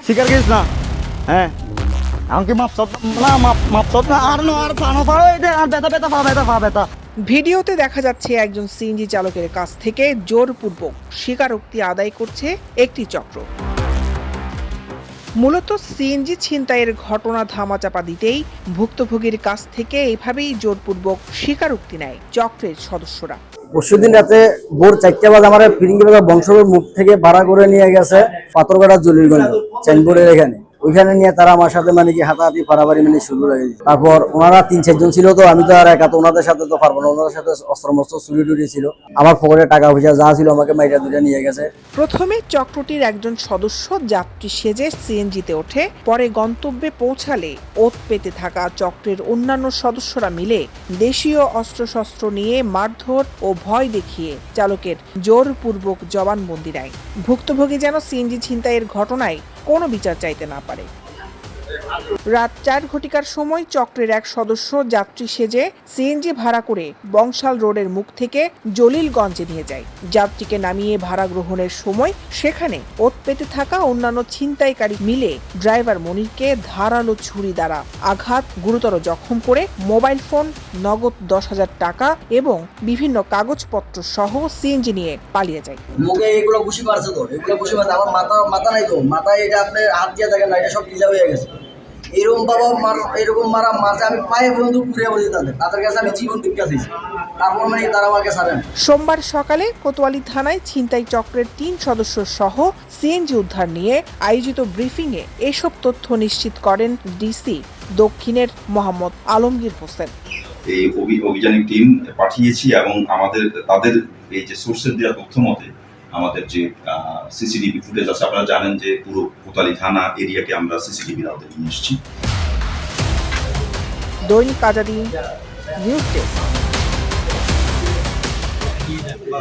শিকার গেছ না হ্যাঁ আমাকে মাপসত না মাপসত না আর পানো পাড়ো এটা আর ব্যথা ব্যথা। ভিডিওতে দেখা যাচ্ছে একজন সিএনজি চালকের কাছ থেকে জোরপূর্বক স্বীকারোক্তি আদায় করছে একটি চক্র। মূলত সিএনজি ছিনতাইয়ের ঘটনা ধামাচাপা দিতেই ভুক্তভোগীর কাছ থেকে এইভাবেই জোরপূর্বক স্বীকারোক্তি নেয় চক্রের সদস্যরা। পরশুদিন রাতে ভোর 4টা বাজে আমার ফিরিঙ্গিবাজার বংশর মুখ থেকে ভাড়া করে নিয়ে গেছে পাথরঘাটা জলিলগঞ্জ চেনবোর্ডের এখানে। ওইখানে নিয়ে তারা আমার সাথে মানে কি হাতাহাতি পারাপারি মানে শুরু হয়ে গেছে। তারপর ওনারা 3-4 জন ছিল, তো আমি তো আর একা তো ওনাদের সাথে তো পারবো না, ওনাদের সাথে অস্ত্র চুরি টুরি ছিল। আমার পকেটে টাকা পয়সা যা ছিল আমাকে মাইরা দুইটা নিয়ে গেছে। প্রথমে চক্রটির একজন সদস্য যাত্রী সেজে সিএনজিতে ওঠে, পরে গন্তব্যে পৌঁছালে ওত পেতে থাকা চক্রের অন্যান্য সদস্যরা মিলে দেশীয় অস্ত্রশস্ত্র নিয়ে মারধর ও ভয় দেখিয়ে চালকের জোরপূর্বক জবানবন্দি নেয়। ভুক্তভোগী যেন সিএনজি ছিনতাইয়ের ঘটনায় কোনো বিচার চাইতে না পারে। রাত 4 ঘটিকার সময় চক্রের এক সদস্য যাত্রী সেজে সিএনজি ভাড়া করে বংশাল রোডের মুখ থেকে জলিলগঞ্জে নিয়ে যায়। যাত্রীকে নামিয়ে ভাড়া গ্রহণের সময় সেখানে ওত পেতে থাকা অন্যান্য ছিনতাইকারী মিলে ড্রাইভার মনিরকে ধারালো ছুরি দ্বারা আঘাত, গুরুতর জখম করে মোবাইল ফোন, নগদ 10,000 টাকা এবং বিভিন্ন কাগজপত্র সহ সিএনজি নিয়ে পালিয়ে যায়। মুখে এগুলো ঘুষি মারছে, তো এগুলো ঘুষি মারছে আমার মাথা নাই, তো মাথায় এটা আপনি হাত দিয়ে দেখেন না, এটা সব ঢিলা হয়ে গেছে। এরকম বাবা এরকম মারা মারছে, আমি পায়ে পর্যন্ত ঘুরে বলি তাদের কাছে আমি জীবন ভিক্ষা দিয়েছি, তারপর মানে তারা আমাকে ছাড়েন। সোমবার সকালে কোতোয়ালি থানায় ছিনতাই চক্রের 3 সদস্য সহ সিএনজি উদ্ধার নিয়ে আয়োজিত ব্রিফিংয়ে এসব তথ্য নিশ্চিত করেন ডিসি দক্ষিণের মোহাম্মদ আলমগীর হোসেন। এই অভিযানিক টিম পাঠিয়েছি এবং তাদের এই যে সোর্সের দেওয়া তথ্য মতে আমাদের যে সিসিটিভি ফুটেজ আছে, আপনারা জানেন যে পুরো কোতোয়ালি থানা এরিয়াকে আমরা সিসিটিভির আওতায় নিয়ে এসেছি। দৈনিক আজাদী নিউজ ডেস্ক।